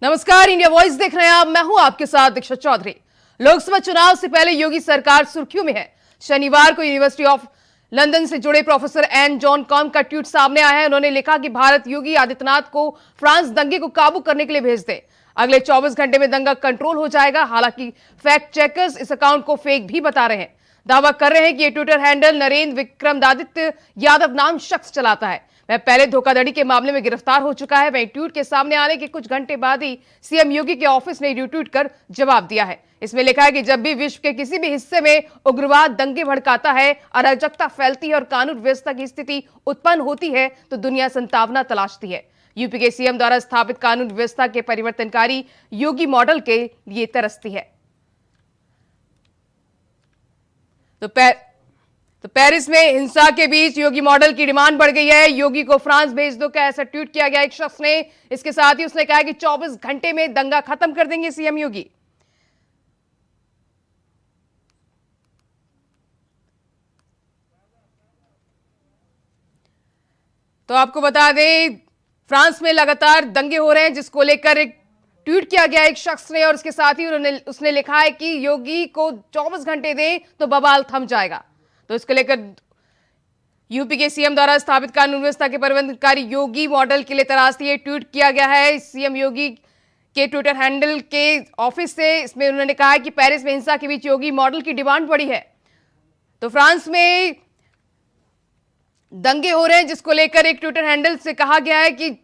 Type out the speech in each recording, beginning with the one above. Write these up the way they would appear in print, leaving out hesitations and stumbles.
नमस्कार, India voice देख रहे हैं आप। मैं हूं आपके साथ दीक्षा चौधरी। लोकसभा चुनाव से पहले योगी सरकार सुर्खियों में है। शनिवार को यूनिवर्सिटी ऑफ लंदन से जुड़े प्रोफेसर एन जॉन कॉम का ट्वीट सामने आया है। उन्होंने लिखा कि भारत योगी आदित्यनाथ को फ्रांस दंगे को काबू करने के लिए भेज दे। अगले 24 घंटे में दंगा कंट्रोल हो जाएगा। हालांकि फैक्ट चेकर्स इस अकाउंट को फेक भी बता रहे हैं। दावा कर रहे हैं कि ये ट्विटर हैंडल नरेंद्र विक्रमादित्य यादव नाम शख्स चलाता है। वह पहले धोखाधड़ी के मामले में गिरफ्तार हो चुका है। वहीं ट्वीट के सामने आने के कुछ घंटे बाद ही सीएम योगी के ऑफिस ने रिट्वीट कर जवाब दिया है। इसमें लिखा है कि जब भी विश्व के किसी भी हिस्से में उग्रवाद दंगे भड़काता है, अराजकता फैलती है और कानून व्यवस्था की स्थिति उत्पन्न होती है तो दुनिया संभावना तलाशती है। यूपी के सीएम द्वारा स्थापित कानून व्यवस्था के परिवर्तनकारी योगी मॉडल के लिए तरसती है। तो पेरिस में हिंसा के बीच योगी मॉडल की डिमांड बढ़ गई है। योगी को फ्रांस भेज दो, क्या ऐसा ट्वीट किया गया एक शख्स ने। इसके साथ ही उसने कहा कि 24 घंटे में दंगा खत्म कर देंगे सीएम योगी। तो आपको बता दें, फ्रांस में लगातार दंगे हो रहे हैं, जिसको लेकर एक ट्वीट किया गया एक शख्स ने और उसके साथ ही उसने लिखा है कि योगी को 24 घंटे दें तो बवाल थम जाएगा। तो इसको लेकर यूपी के सीएम द्वारा स्थापित कानून व्यवस्था के परिवर्तनकारी योगी मॉडल के लिए तराशती है ट्वीट किया गया है सीएम योगी के ट्विटर हैंडल के ऑफिस से। इसमें उन्होंने कहा है कि पेरिस में हिंसा के बीच योगी मॉडल की डिमांड बढ़ी है। तो फ्रांस में दंगे हो रहे हैं, जिसको लेकर एक ट्विटर हैंडल से कहा गया है कि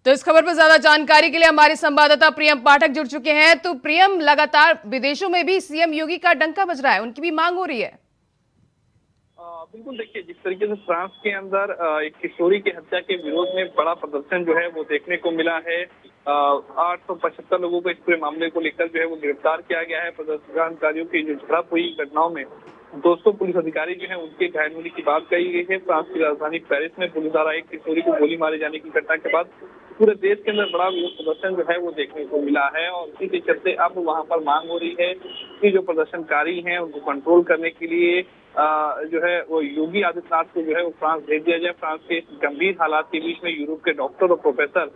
तो इस खबर पर ज्यादा जानकारी के लिए हमारे संवाददाता प्रियम पाठक जुड़ चुके हैं। तो प्रियम, लगातार विदेशों में भी सीएम योगी का डंका बज रहा है, उनकी भी मांग हो रही है। बिल्कुल, देखिए जिस तरीके से फ्रांस के अंदर एक किशोरी की हत्या के विरोध में बड़ा प्रदर्शन जो है वो देखने को मिला है। 875 लोगों को इस पूरे मामले को लेकर जो है वो गिरफ्तार किया गया है। प्रदर्शनकारियों की जो झड़प हुई घटनाओं में 200 पुलिस अधिकारी जो है उनके घायल होने की बात कही गई है। फ्रांस की राजधानी पेरिस में पुलिस द्वारा एक किशोरी को गोली मारे जाने की घटना के बाद पूरे देश के अंदर बड़ा विरोध प्रदर्शन जो है वो देखने को मिला है और इसी के चलते अब वहां पर मांग हो रही है कि जो प्रदर्शनकारी हैं उनको कंट्रोल करने के लिए जो है वो योगी आदित्यनाथ को जो है वो फ्रांस भेज दिया जाए। फ्रांस के गंभीर हालात के बीच में यूरोप के डॉक्टर और प्रोफेसर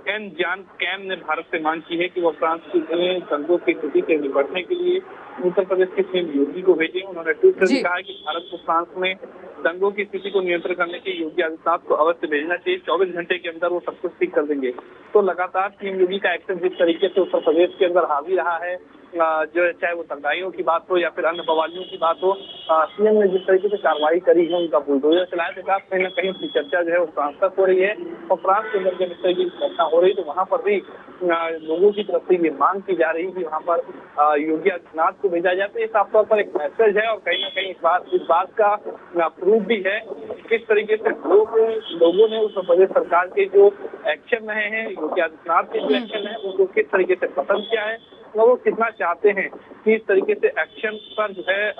एन जॉन कैम ने भारत से मांग की है कि वो फ्रांस में दंगों की स्थिति से निपटने के लिए उत्तर प्रदेश के सीएम योगी को भेजे। उन्होंने ट्वीट कर कहा है कि भारत को फ्रांस में दंगों की स्थिति को नियंत्रण करने के योगी आदित्यनाथ को अवश्य भेजना चाहिए। 24 घंटे के अंदर वो सब कुछ ठीक कर देंगे। तो लगातार सीएम योगी का एक्शन जिस तरीके से उत्तर प्रदेश के अंदर हावी रहा है, जो चाहे वो दंगाइयों की बात हो या फिर अन्य बवालियों की बात हो, सीएम ने जिस तरीके से कार्रवाई करी है, उनका बुलडोजर चलाया के साथ कहीं न कहीं उसकी चर्चा जो है वो फ्रांस तक हो रही है। और फ्रांस के अंदर जब इस तरीके की घटना हो रही तो वहां पर भी लोगों की तरफ से ये मांग की जा रही है कि वहां पर योगी आदित्यनाथ को भेजा जाए। तो ये साफ तौर पर एक मैसेज है और कहीं ना कहीं इस बात का प्रूफ भी है किस तरीके से लोगों ने उत्तर प्रदेश सरकार के जो एक्शन रहे हैं, योगी आदित्यनाथ के जो एक्शन है उनको किस तरीके से पसंद किया है, वो कितना चाहते हैं कि इस तरीके से एक्शन पर जो है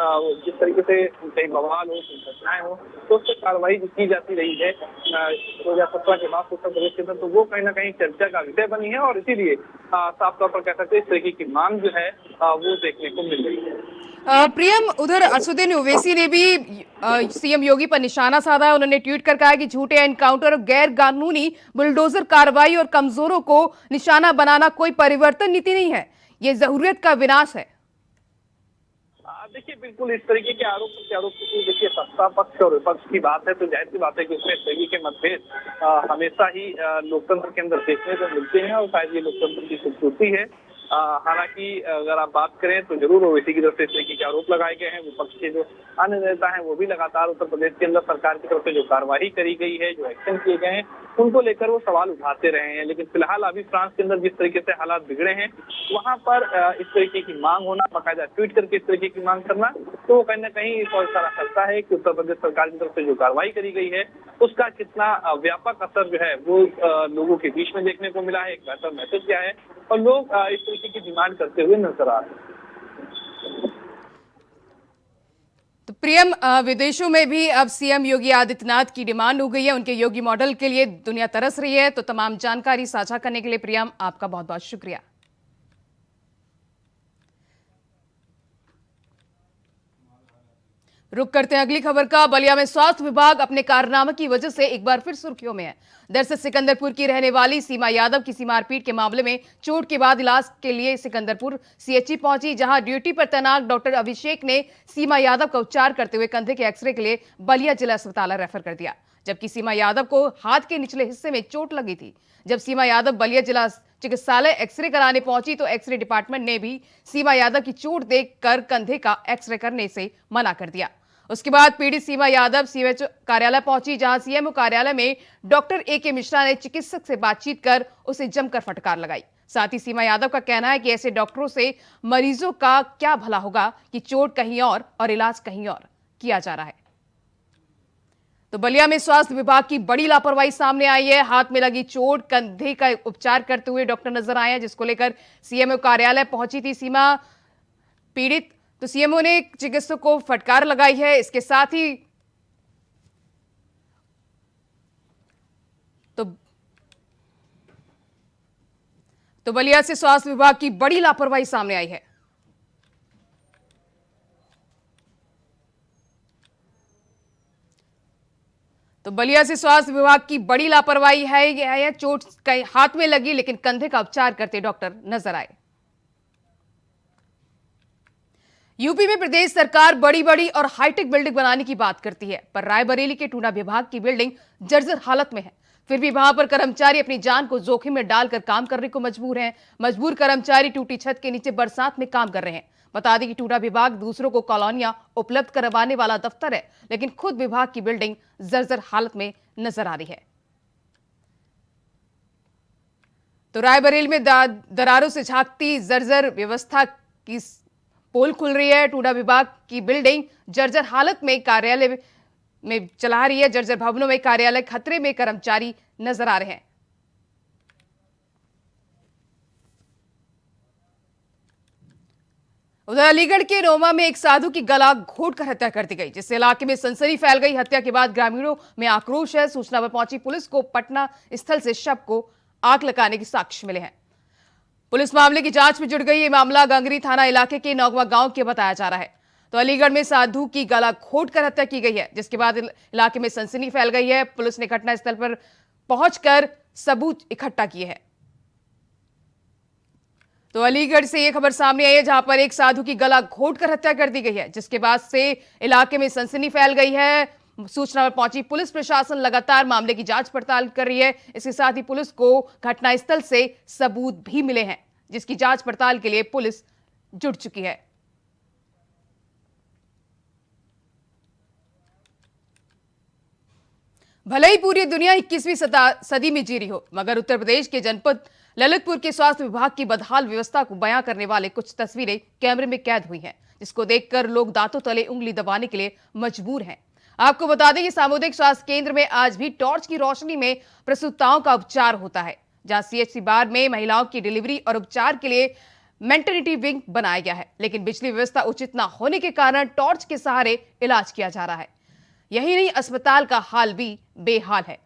जिस तरीके से कहीं बवाल हो, घटनाएं हो, तो उस पर कार्रवाई की जाती रही है 2017 के बाद उत्तर प्रदेश के अंदर, तो वो कहीं ना कहीं चर्चा का विषय बनी है और इसीलिए साफ तौर पर कह सकते हैं इस तरीके की मांग जो है वो देखने को मिल रही है। प्रियम, उधर असदुद्दीन ओवैसी ने भी सीएम योगी पर निशाना साधा है। उन्होंने ट्वीट कर कहा है कि झूठे एनकाउंटर और गैर कानूनी बुलडोजर कार्रवाई और कमजोरों को निशाना बनाना कोई परिवर्तन नीति नहीं है, ये जरूरत का विनाश है। देखिए, बिल्कुल इस तरीके के आरोप देखिए सत्ता पक्ष और विपक्ष की बात है तो जाहिर सी बात है कि उसमें इस तरीके के मतभेद हमेशा ही लोकतंत्र के अंदर देखने को मिलते हैं और शायद ये लोकतंत्र की खूबसूरती है। हालांकि अगर आप बात करें तो जरूर ओवैसी की तरफ से इस तरीके के आरोप लगाए गए हैं। विपक्ष के जो अन्य नेता हैं वो भी लगातार उत्तर प्रदेश के अंदर सरकार की तरफ से जो कार्रवाई करी गई है, जो एक्शन किए गए हैं, उनको लेकर वो सवाल उठाते रहे हैं। लेकिन फिलहाल अभी फ्रांस के अंदर जिस तरीके से हालात बिगड़े हैं वहां पर इस तरीके की मांग होना, बाकायदा ट्वीट करके इस तरीके की मांग करना, तो वो कहीं ना कहीं इस और इशारा करता है कि उत्तर प्रदेश सरकार की तरफ से जो कार्रवाई करी गई है उसका कितना व्यापक असर जो है वो लोगों के बीच में देखने को मिला है, एक बेहतर मैसेज क्या है और लोग इस तरीके की डिमांड करते हुए नजर आ रहे हैं। तो प्रियम, विदेशों में भी अब सीएम योगी आदित्यनाथ की डिमांड हो गई है, उनके योगी मॉडल के लिए दुनिया तरस रही है। तो तमाम जानकारी साझा करने के लिए प्रियम आपका बहुत बहुत शुक्रिया। रुक करते हैं अगली खबर का। बलिया में स्वास्थ्य विभाग अपने कारनामे की वजह से एक बार फिर सुर्खियों में है। दरअसल सिकंदरपुर की रहने वाली सीमा यादव किसी मारपीट के मामले में चोट के बाद इलाज के लिए सिकंदरपुर सीएचसी पहुंची, जहां ड्यूटी पर तैनात डॉक्टर अभिषेक ने सीमा यादव का उपचार करते हुए कंधे के एक्सरे के लिए बलिया जिला अस्पताल रेफर कर दिया। जबकि सीमा यादव को हाथ के निचले हिस्से में चोट लगी थी। जब सीमा यादव बलिया जिला चिकित्सालय एक्सरे कराने पहुंची तो एक्सरे डिपार्टमेंट ने भी सीमा यादव की चोट देखकर कंधे का एक्सरे करने से मना कर दिया। उसके बाद पीड़ित सीमा यादव सीएमएचओ कार्यालय पहुंची, जहां सीएमओ कार्यालय में डॉक्टर ए के मिश्रा ने चिकित्सक से बातचीत कर उसे जमकर फटकार लगाई। साथ ही सीमा यादव का कहना है कि ऐसे डॉक्टरों से मरीजों का क्या भला होगा कि चोट कहीं और इलाज कहीं और किया जा रहा है। तो बलिया में स्वास्थ्य विभाग की बड़ी लापरवाही सामने आई है। हाथ में लगी चोट, कंधे का उपचार करते हुए डॉक्टर नजर आए हैं, जिसको लेकर सीएमओ कार्यालय पहुंची थी सीमा पीड़ित। तो सीएमओ ने चिकित्सक को फटकार लगाई है। इसके साथ ही तो बलिया से स्वास्थ्य विभाग की बड़ी लापरवाही सामने आई है। तो बलिया से स्वास्थ्य विभाग की बड़ी लापरवाही है। यह चोट हाथ में लगी लेकिन कंधे का उपचार करते डॉक्टर नजर आए। यूपी में प्रदेश सरकार बड़ी बड़ी और हाईटेक बिल्डिंग बनाने की बात करती है, पर रायबरेली के टूना विभाग की बिल्डिंग जर्जर हालत में है। फिर भी वहां पर कर्मचारी अपनी जान को जोखिम में डालकर काम करने को मजबूर हैं। मजबूर कर्मचारी टूटी छत के नीचे बरसात में काम कर रहे हैं। बता दें कि टूना विभाग दूसरों को कॉलोनियां उपलब्ध करवाने वाला दफ्तर है, लेकिन खुद विभाग की बिल्डिंग जर्जर हालत में नजर आ रही है। तो रायबरेली में दरारों से झांकती जर्जर व्यवस्था की पोल खुल रही है। टूडा विभाग की बिल्डिंग जर्जर हालत में कार्यालय में चला रही है। जर्जर भवनों में कार्यालय खतरे में, कर्मचारी नजर आ रहे हैं। उधर अलीगढ़ के रोमा में एक साधु की गला घोंटकर हत्या कर दी गई, जिससे इलाके में सनसनी फैल गई। हत्या के बाद ग्रामीणों में आक्रोश है। सूचना पर पहुंची पुलिस को पटना स्थल से शव को आग लगाने के साक्ष्य मिले हैं। पुलिस मामले की जांच में जुट गई। ये मामला गंगरी थाना इलाके के नौगवा गांव के बताया जा रहा है। तो अलीगढ़ में साधु की गला घोंटकर हत्या की गई है, जिसके बाद इलाके में सनसनी फैल गई है। पुलिस ने घटनास्थल पर पहुंचकर सबूत इकट्ठा किए हैं। तो अलीगढ़ से यह खबर सामने आई है, जहां पर एक साधु की गला घोंटकर हत्या कर दी गई है, जिसके बाद से इलाके में सनसनी फैल गई है। सूचना पर पहुंची पुलिस प्रशासन लगातार मामले की जांच पड़ताल कर रही है। इसके साथ ही पुलिस को घटनास्थल से सबूत भी मिले हैं, जिसकी जांच पड़ताल के लिए पुलिस जुट चुकी है। भले ही पूरी दुनिया 21वीं सदी में जी रही हो, मगर उत्तर प्रदेश के जनपद ललितपुर के स्वास्थ्य विभाग की बदहाल व्यवस्था को बयां करने वाले कुछ तस्वीरें कैमरे में कैद हुई हैं, जिसको देखकर लोग दांतों तले उंगली दबाने के लिए मजबूर हैं। आपको बता दें कि सामुदायिक स्वास्थ्य केंद्र में आज भी टॉर्च की रोशनी में प्रसूताओं का उपचार होता है, जहां सीएचसी बार में महिलाओं की डिलीवरी और उपचार के लिए मेटर्निटी विंग बनाया गया है, लेकिन बिजली व्यवस्था उचित न होने के कारण टॉर्च के सहारे इलाज किया जा रहा है। यही नहीं, अस्पताल का हाल भी बेहाल है।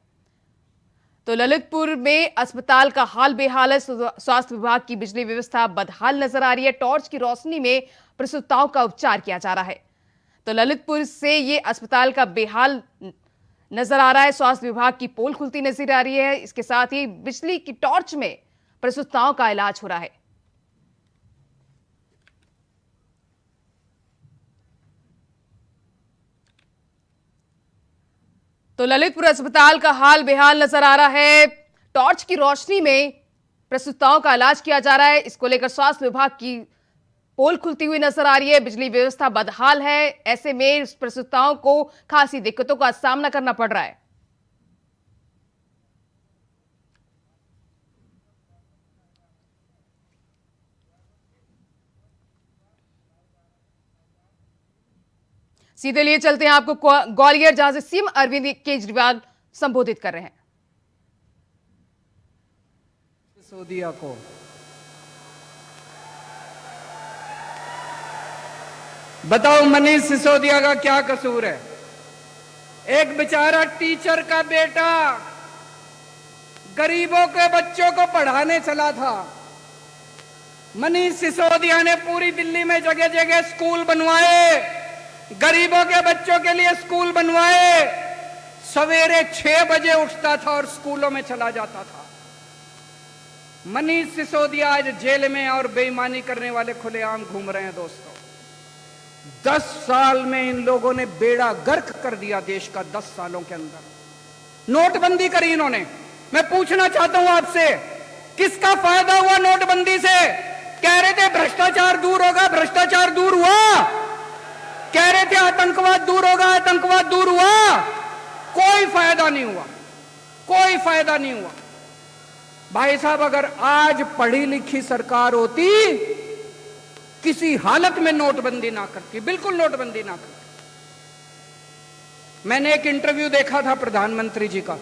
तो ललितपुर में अस्पताल का हाल बेहाल है। स्वास्थ्य विभाग की बिजली व्यवस्था बदहाल नजर आ रही है। टॉर्च की रोशनी में प्रसूताओं का उपचार किया जा रहा है। तो ललितपुर से ये अस्पताल का बेहाल नजर आ रहा है। स्वास्थ्य विभाग की पोल खुलती नजर आ रही है। इसके साथ ही बिजली की टॉर्च में प्रसूताओं का इलाज हो रहा है। तो ललितपुर अस्पताल का हाल बेहाल नजर आ रहा है। टॉर्च की रोशनी में प्रसूताओं का इलाज किया जा रहा है। इसको लेकर स्वास्थ्य विभाग की पोल खुलती हुई नजर आ रही है। बिजली व्यवस्था बदहाल है। ऐसे में प्रसूताओं को खासी दिक्कतों का सामना करना पड़ रहा है। सीधे लिए चलते हैं आपको ग्वालियर, जहां से सीएम अरविंद केजरीवाल संबोधित कर रहे हैं। सिसोदिया को बताओ, मनीष सिसोदिया का क्या कसूर है? एक बेचारा टीचर का बेटा गरीबों के बच्चों को पढ़ाने चला था। मनीष सिसोदिया ने पूरी दिल्ली में जगह जगह स्कूल बनवाए, गरीबों के बच्चों के लिए स्कूल बनवाए। सवेरे 6 बजे उठता था और स्कूलों में चला जाता था। मनीष सिसोदिया आज जेल में और बेईमानी करने वाले खुलेआम घूम रहे हैं। दोस्तों, 10 साल में इन लोगों ने बेड़ा गर्क कर दिया देश का। 10 सालों के अंदर नोटबंदी करी इन्होंने। मैं पूछना चाहता हूं आपसे, किसका फायदा हुआ नोटबंदी से? कह रहे थे भ्रष्टाचार दूर होगा, भ्रष्टाचार दूर हुआ। कह रहे थे आतंकवाद दूर होगा, आतंकवाद दूर हुआ। कोई फायदा नहीं हुआ, कोई फायदा नहीं हुआ। भाई साहब, अगर आज पढ़ी लिखी सरकार होती, किसी हालत में नोटबंदी ना करती, बिल्कुल नोटबंदी ना करती। मैंने एक इंटरव्यू देखा था प्रधानमंत्री जी का।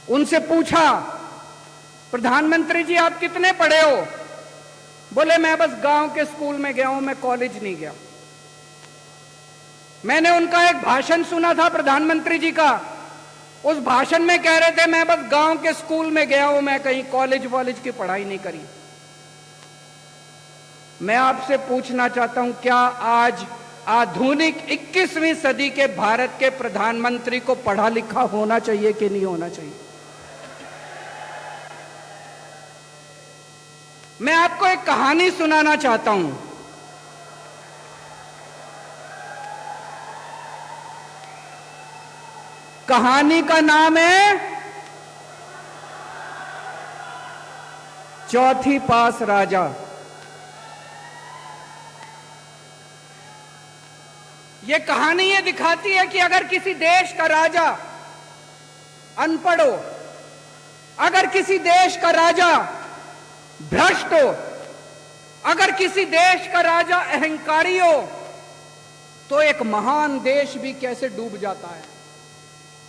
उनसे पूछा, प्रधानमंत्री जी आप कितने पढ़े हो? बोले मैं बस गांव के स्कूल में गया हूं, मैं कॉलेज नहीं गया। मैंने उनका एक भाषण सुना था प्रधानमंत्री जी का। उस भाषण में कह रहे थे मैं बस गांव के स्कूल में गया हूं, मैं कहीं कॉलेज वॉलेज की पढ़ाई नहीं करी। मैं आपसे पूछना चाहता हूं, क्या आज आधुनिक 21वीं सदी के भारत के प्रधानमंत्री को पढ़ा लिखा होना चाहिए कि नहीं होना चाहिए? मैं आपको एक कहानी सुनाना चाहता हूं। कहानी का नाम है चौथी पास राजा। यह कहानी ये दिखाती है कि अगर किसी देश का राजा अनपढ़ हो, अगर किसी देश का राजा भ्रष्ट हो, अगर किसी देश का राजा अहंकारी हो, तो एक महान देश भी कैसे डूब जाता है।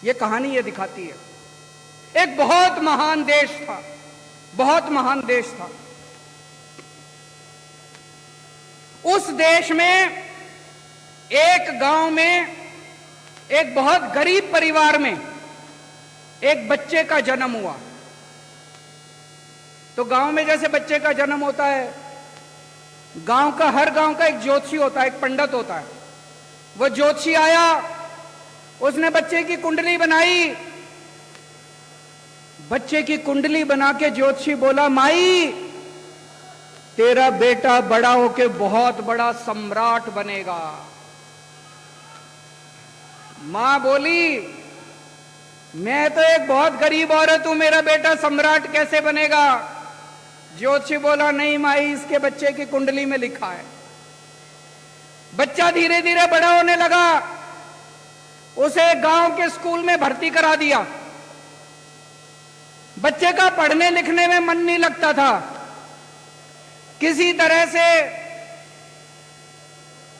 यह कहानी ये दिखाती है। एक बहुत महान देश था, बहुत महान देश था। उस देश में एक गांव में एक बहुत गरीब परिवार में एक बच्चे का जन्म हुआ। तो गांव में जैसे बच्चे का जन्म होता है, हर गांव का एक ज्योतिषी होता है, एक पंडित होता है। वो ज्योतिषी आया, उसने बच्चे की कुंडली बनाई। बच्चे की कुंडली बना के ज्योतिषी बोला, माई तेरा बेटा बड़ा होके बहुत बड़ा सम्राट बनेगा। मां बोली, मैं तो एक बहुत गरीब औरत हूं, मेरा बेटा सम्राट कैसे बनेगा? ज्योतिषी बोला, नहीं माई, इसके बच्चे की कुंडली में लिखा है। बच्चा धीरे धीरे बड़ा होने लगा। उसे गांव के स्कूल में भर्ती करा दिया। बच्चे का पढ़ने लिखने में मन नहीं लगता था। किसी तरह से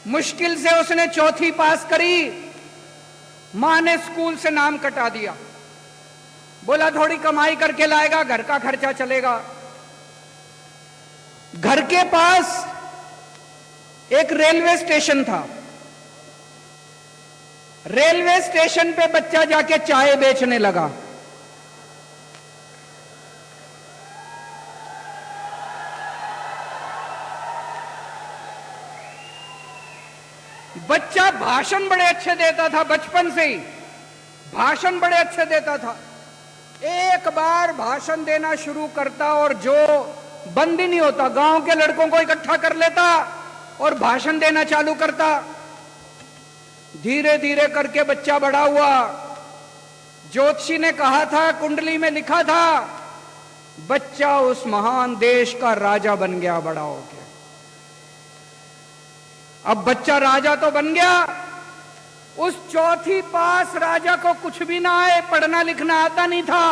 मुश्किल से उसने चौथी पास करी। मां ने स्कूल से नाम कटा दिया। बोला थोड़ी कमाई करके लाएगा, घर का खर्चा चलेगा। घर के पास एक रेलवे स्टेशन था। रेलवे स्टेशन पे बच्चा जाके चाय बेचने लगा। बच्चा भाषण बड़े अच्छे देता था, बचपन से ही भाषण बड़े अच्छे देता था। एक बार भाषण देना शुरू करता और जो बंद ही नहीं होता, गांव के लड़कों को इकट्ठा कर लेता और भाषण देना चालू करता। धीरे धीरे करके बच्चा बड़ा हुआ। ज्योतिषी ने कहा था, कुंडली में लिखा था, बच्चा उस महान देश का राजा बन गया बड़ा हो गया। अब बच्चा राजा तो बन गया, उस चौथी पास राजा को कुछ भी ना आए, पढ़ना लिखना आता नहीं था,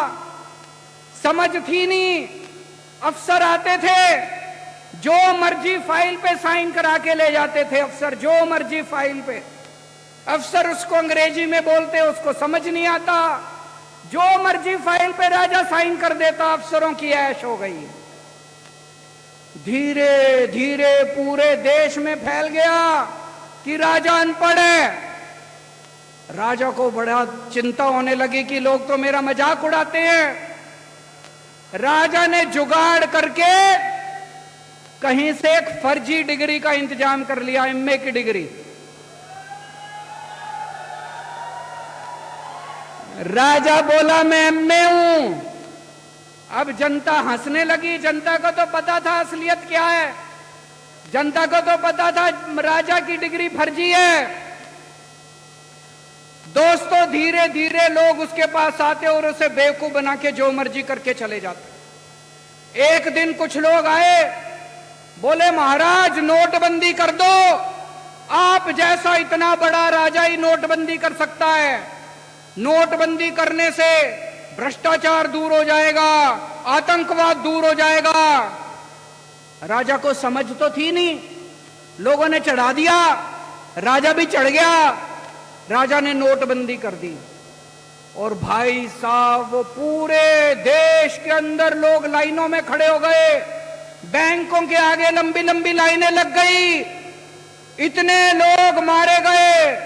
समझ थी नहीं। अफसर आते थे, जो मर्जी फाइल पे साइन करा के ले जाते थे अफसर, जो मर्जी फाइल पे। अफसर उसको अंग्रेजी में बोलते, उसको समझ नहीं आता। जो मर्जी फाइल पे राजा साइन कर देता, अफसरों की ऐश हो गई। धीरे धीरे पूरे देश में फैल गया कि राजा अनपढ़ है। राजा को बड़ा चिंता होने लगी कि लोग तो मेरा मजाक उड़ाते हैं। राजा ने जुगाड़ करके कहीं से एक फर्जी डिग्री का इंतजाम कर लिया, एमए की डिग्री। राजा बोला मैं एमए हूं। अब जनता हंसने लगी। जनता को तो पता था असलियत क्या है। जनता को तो पता था राजा की डिग्री फर्जी है। दोस्तों, धीरे धीरे लोग उसके पास आते और उसे बेवकूफ बना के जो मर्जी करके चले जाते। एक दिन कुछ लोग आए, बोले महाराज नोटबंदी कर दो, आप जैसा इतना बड़ा राजा ही नोटबंदी कर सकता है। नोटबंदी करने से भ्रष्टाचार दूर हो जाएगा, आतंकवाद दूर हो जाएगा। राजा को समझ तो थी नहीं, लोगों ने चढ़ा दिया, राजा भी चढ़ गया। राजा ने नोटबंदी कर दी और भाई साहब वो पूरे देश के अंदर लोग लाइनों में खड़े हो गए। बैंकों के आगे लंबी लंबी लाइनें लग गई, इतने लोग मारे गए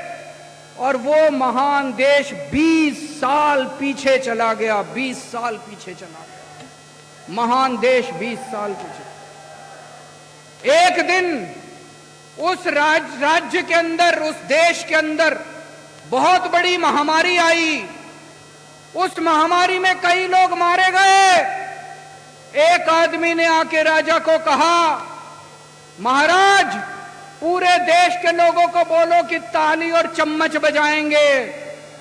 और वो महान देश 20 साल पीछे चला गया। 20 साल पीछे चला गया महान देश, 20 साल पीछे। एक दिन उस राज्य के अंदर, उस देश के अंदर बहुत बड़ी महामारी आई। उस महामारी में कई लोग मारे गए। एक आदमी ने आके राजा को कहा, महाराज पूरे देश के लोगों को बोलो कि ताली और चम्मच बजाएंगे,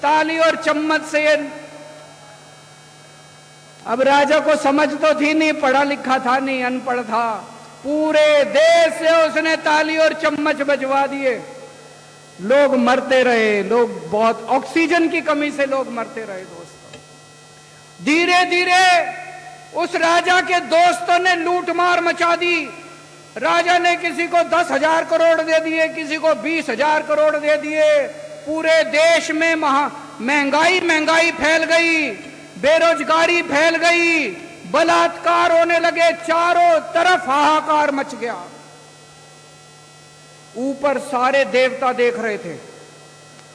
ताली और चम्मच से। अब राजा को समझ तो थी नहीं, पढ़ा लिखा था नहीं, अनपढ़ था। पूरे देश से उसने ताली और चम्मच बजवा दिए। लोग मरते रहे, लोग बहुत ऑक्सीजन की कमी से लोग मरते रहे। दोस्तों, धीरे धीरे उस राजा के दोस्तों ने लूटमार मचा दी। राजा ने किसी को 10,000 करोड़ दे दिए, किसी को 20,000 करोड़ दे दिए। पूरे देश में महंगाई फैल गई, बेरोजगारी फैल गई, बलात्कार होने लगे, चारों तरफ हाहाकार मच गया। ऊपर सारे देवता देख रहे थे,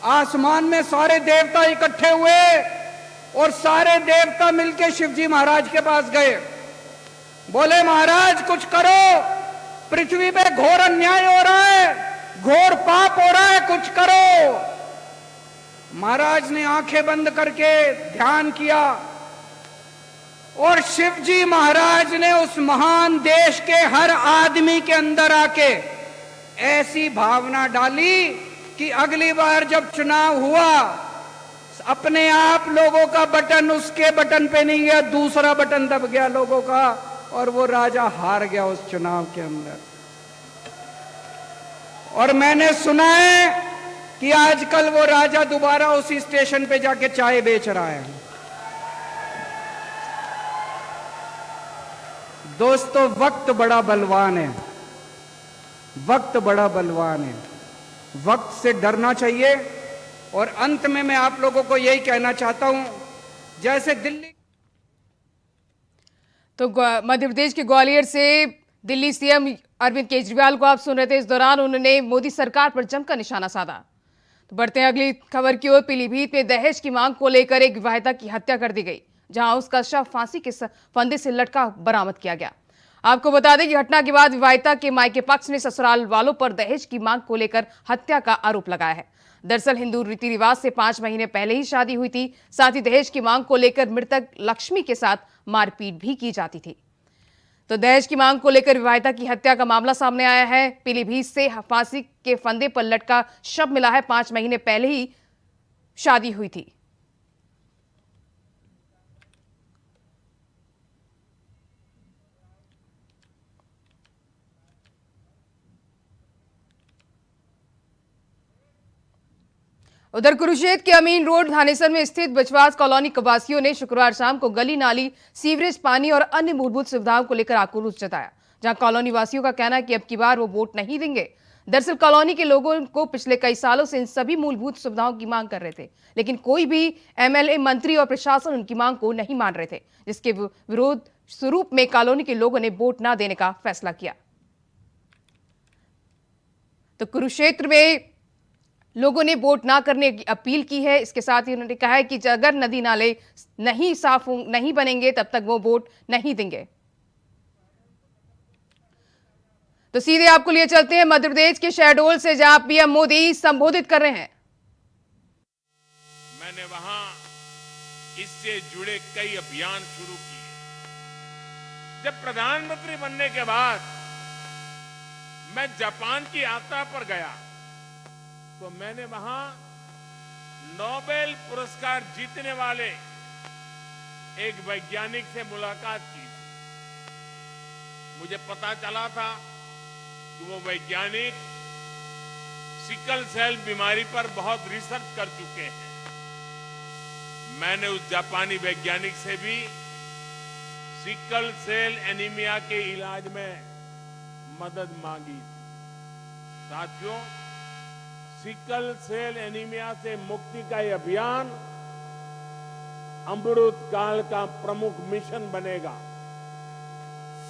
आसमान में सारे देवता इकट्ठे हुए और सारे देवता मिलके शिवजी महाराज के पास गए। बोले महाराज कुछ करो, पृथ्वी पे घोर अन्याय हो रहा है, घोर पाप हो रहा है, कुछ करो। महाराज ने आंखें बंद करके ध्यान किया और शिवजी महाराज ने उस महान देश के हर आदमी के अंदर आके ऐसी भावना डाली कि अगली बार जब चुनाव हुआ, अपने आप लोगों का बटन उसके बटन पे नहीं गया, दूसरा बटन दब गया लोगों का और वो राजा हार गया उस चुनाव के अंदर। और मैंने सुना है कि आजकल वो राजा दोबारा उसी स्टेशन पे जाके चाय बेच रहा है। दोस्तों, वक्त बड़ा बलवान है, वक्त बड़ा बलवान है। वक्त से डरना चाहिए। और अंत में मैं आप लोगों को यही कहना चाहता हूं, जैसे दिल्ली तो मध्य प्रदेश के ग्वालियर से दिल्ली सीएम अरविंद केजरीवाल को आप सुन रहे थे। इस दौरान उन्होंने मोदी सरकार पर जमकर निशाना साधा। तो बढ़ते हैं अगली खबर की ओर। पीलीभीत में दहेज की मांग को लेकर एक विवाहिता की हत्या कर दी गई, जहां उसका शव फांसी के फंदे से लटका बरामद किया गया। आपको बता दें कि घटना के बाद विवाहिता के मायके पक्ष ने ससुराल वालों पर दहेज की मांग को लेकर हत्या का आरोप लगाया है। दरअसल हिंदू रीति रिवाज से 5 महीने पहले ही शादी हुई थी। साथ ही दहेज की मांग को लेकर मृतक लक्ष्मी के साथ मारपीट भी की जाती थी। तो दहेज की मांग को लेकर विवाहिता की हत्या का मामला सामने आया है। पीलीभीत से फांसी के फंदे पर लटका शव मिला है। 5 महीने पहले ही शादी हुई थी। उधर कुरुक्षेत्र के अमीन रोड थानेसर में स्थित बचवास कॉलोनी वासियों ने शुक्रवार शाम को गली नाली, सीवरेज पानी और अन्य मूलभूत सुविधाओं को लेकर आक्रोश जताया, जहां कॉलोनी वासियों का कहना है कि अब की बार वो वोट नहीं देंगे। दरअसल कॉलोनी के लोगों को पिछले कई सालों से इन सभी मूलभूत सुविधाओं की मांग कर रहे थे, लेकिन कोई भी एमएलए, मंत्री और प्रशासन उनकी मांग को नहीं मान रहे थे, जिसके विरोध स्वरूप में कॉलोनी के लोगों ने वोट न देने का फैसला किया। तो कुरुक्षेत्र में लोगों ने वोट ना करने की अपील की है। इसके साथ ही उन्होंने कहा है कि अगर नदी नाले नहीं साफ नहीं बनेंगे तब तक वो वोट नहीं देंगे। तो सीधे आपको लिए चलते हैं मध्य प्रदेश के शहडोल से, जहां पीएम मोदी संबोधित कर रहे हैं। मैंने वहां इससे जुड़े कई अभियान शुरू किए। जब प्रधानमंत्री बनने के बाद मैं जापान की यात्रा पर गया तो मैंने वहां नोबेल पुरस्कार जीतने वाले एक वैज्ञानिक से मुलाकात की। मुझे पता चला था कि वो वैज्ञानिक सिकल सेल बीमारी पर बहुत रिसर्च कर चुके हैं। मैंने उस जापानी वैज्ञानिक से भी सिकल सेल एनीमिया के इलाज में मदद मांगी। साथियों, सिकल सेल एनीमिया से मुक्ति का यह अभियान अमृत काल का प्रमुख मिशन बनेगा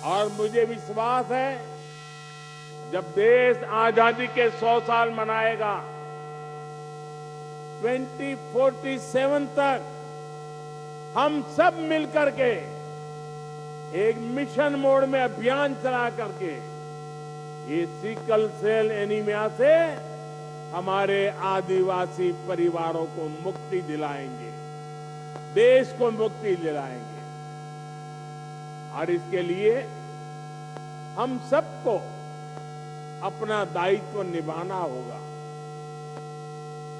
और मुझे विश्वास है जब देश आजादी के 100 साल मनाएगा 2047 तक हम सब मिलकर के एक मिशन मोड में अभियान चला करके ये सिकल सेल एनीमिया से हमारे आदिवासी परिवारों को मुक्ति दिलाएंगे, देश को मुक्ति दिलाएंगे। और इसके लिए हम सबको अपना दायित्व निभाना होगा।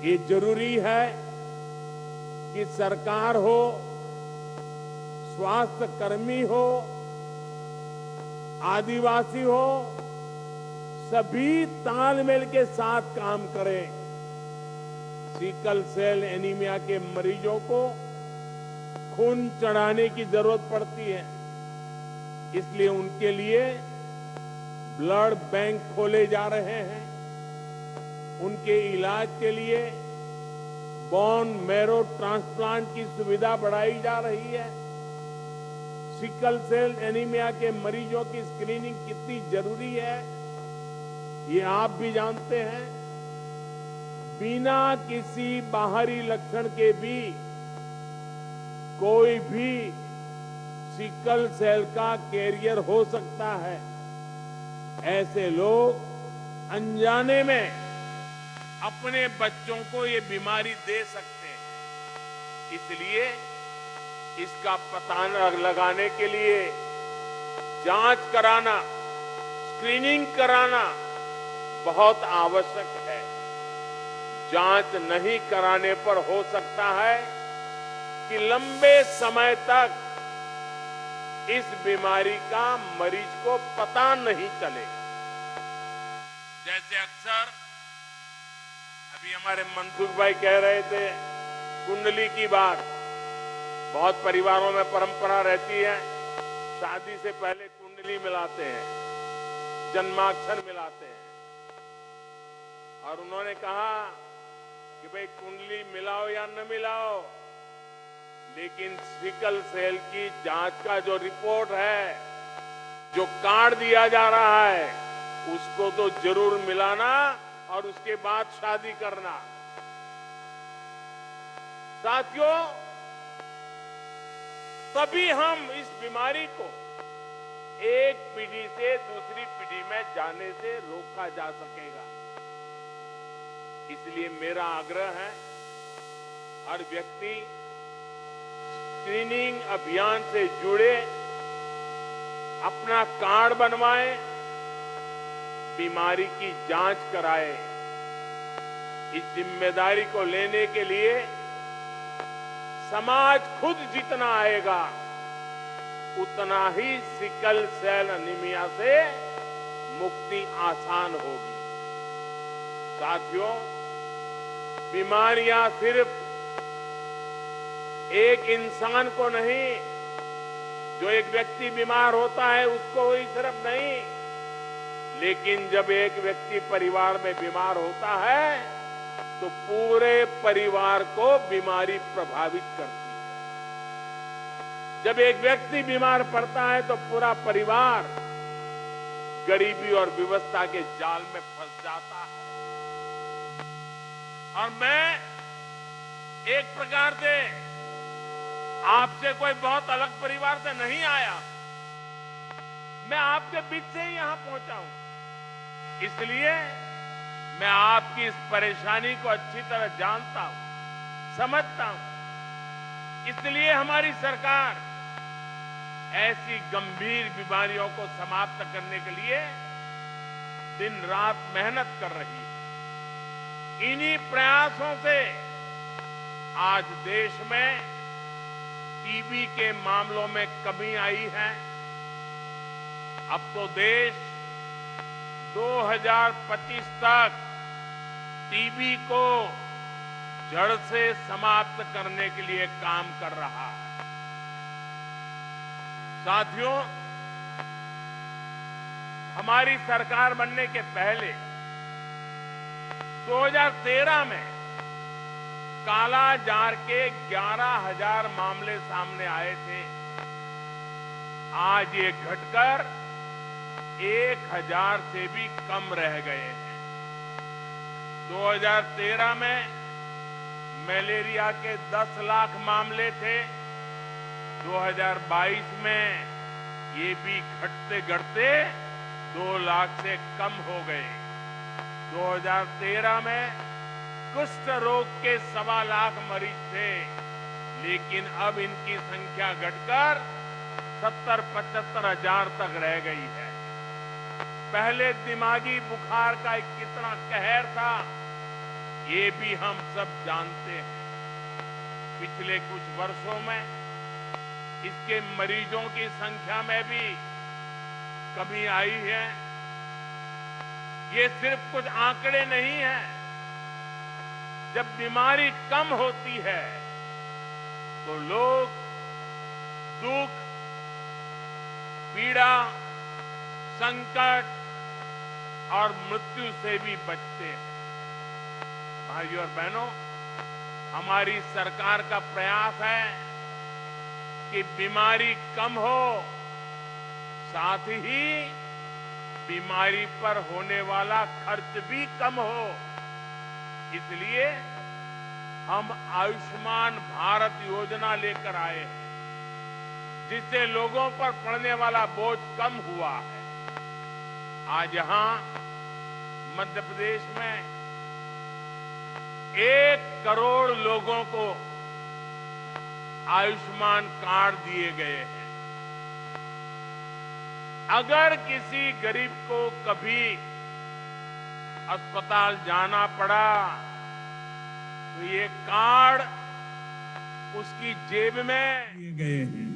ये जरूरी है कि सरकार हो, स्वास्थ्य कर्मी हो, आदिवासी हो, सभी तालमेल के साथ काम करें। सिकल सेल एनीमिया के मरीजों को खून चढ़ाने की जरूरत पड़ती है, इसलिए उनके लिए ब्लड बैंक खोले जा रहे हैं। उनके इलाज के लिए बोन मैरो ट्रांसप्लांट की सुविधा बढ़ाई जा रही है। सिकल सेल एनीमिया के मरीजों की स्क्रीनिंग कितनी जरूरी है ये आप भी जानते हैं। बिना किसी बाहरी लक्षण के भी कोई भी सिकल सेल का कैरियर हो सकता है। ऐसे लोग अनजाने में अपने बच्चों को ये बीमारी दे सकते हैं। इसलिए इसका पता लगाने के लिए जांच कराना, स्क्रीनिंग कराना बहुत आवश्यक है। जांच नहीं कराने पर हो सकता है कि लंबे समय तक इस बीमारी का मरीज को पता नहीं चले। जैसे अक्सर अभी हमारे मनसुख भाई कह रहे थे कुंडली की बात, बहुत परिवारों में परंपरा रहती है, शादी से पहले कुंडली मिलाते हैं, जन्माक्षर मिलाते हैं। और उन्होंने कहा कि भाई कुंडली मिलाओ या न मिलाओ, लेकिन सिकल सेल की जांच का जो रिपोर्ट है, जो कार्ड दिया जा रहा है, उसको तो जरूर मिलाना और उसके बाद शादी करना। साथियों, तभी हम इस बीमारी को एक पीढ़ी से दूसरी पीढ़ी में जाने से रोका जा सकेगा। इसलिए मेरा आग्रह है हर व्यक्ति स्क्रीनिंग अभियान से जुड़े, अपना कार्ड बनवाए, बीमारी की जांच कराए। इस जिम्मेदारी को लेने के लिए समाज खुद जितना आएगा उतना ही सिकल सेल एनीमिया से मुक्ति आसान होगी। साथियों, बीमारियां सिर्फ एक इंसान को नहीं, जो एक व्यक्ति बीमार होता है उसको ही सिर्फ नहीं, लेकिन जब एक व्यक्ति परिवार में बीमार होता है तो पूरे परिवार को बीमारी प्रभावित करती है। जब एक व्यक्ति बीमार पड़ता है तो पूरा परिवार गरीबी और विवशता के जाल में फंस जाता है। और मैं एक प्रकार से आपसे कोई बहुत अलग परिवार से नहीं आया, मैं आपके बीच से ही यहां पहुंचा हूं। इसलिए मैं आपकी इस परेशानी को अच्छी तरह जानता हूं, समझता हूं। इसलिए हमारी सरकार ऐसी गंभीर बीमारियों को समाप्त करने के लिए दिन रात मेहनत कर रही है। इन्हीं प्रयासों से आज देश में टीबी के मामलों में कमी आई है। अब तो देश 2025 तक टीबी को जड़ से समाप्त करने के लिए काम कर रहा है। साथियों, हमारी सरकार बनने के पहले 2013 में काला जार के 11,000 मामले सामने आए थे। आज ये घटकर 1,000 से भी कम रह गए हैं। 2013 में मलेरिया के 10 लाख मामले थे। 2022 में ये भी घटते घटते 2 लाख से कम हो गए। 2013 में कुष्ठ रोग के 1.25 लाख मरीज थे, लेकिन अब इनकी संख्या घटकर 70-75 हजार तक रह गई है। पहले दिमागी बुखार का कितना कहर था, ये भी हम सब जानते हैं। पिछले कुछ वर्षों में इसके मरीजों की संख्या में भी कमी आई है। ये सिर्फ कुछ आंकड़े नहीं हैं। जब बीमारी कम होती है तो लोग दुख, पीड़ा, संकट और मृत्यु से भी बचते हैं। भाइयों और बहनों, हमारी सरकार का प्रयास है कि बीमारी कम हो, साथ ही बीमारी पर होने वाला खर्च भी कम हो। इसलिए हम आयुष्मान भारत योजना लेकर आए हैं, जिससे लोगों पर पड़ने वाला बोझ कम हुआ है। आज यहां मध्य प्रदेश में 1 करोड़ लोगों को आयुष्मान कार्ड दिए गए हैं। अगर किसी गरीब को कभी अस्पताल जाना पड़ा तो ये कार्ड उसकी जेब में दिए गए हैं।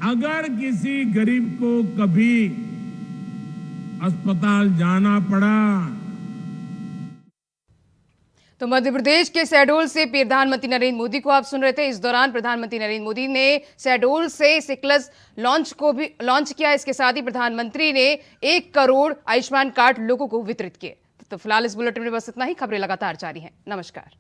अगर किसी गरीब को कभी अस्पताल जाना पड़ा तो मध्य प्रदेश के शहडोल से प्रधानमंत्री नरेंद्र मोदी को आप सुन रहे थे। इस दौरान प्रधानमंत्री नरेंद्र मोदी ने शहडोल से सिकलस लॉन्च किया। इसके साथ ही प्रधानमंत्री ने 1 करोड़ आयुष्मान कार्ड लोगों को वितरित किए। तो फिलहाल इस बुलेटिन में बस इतना ही। खबरें लगातार जारी हैं। नमस्कार।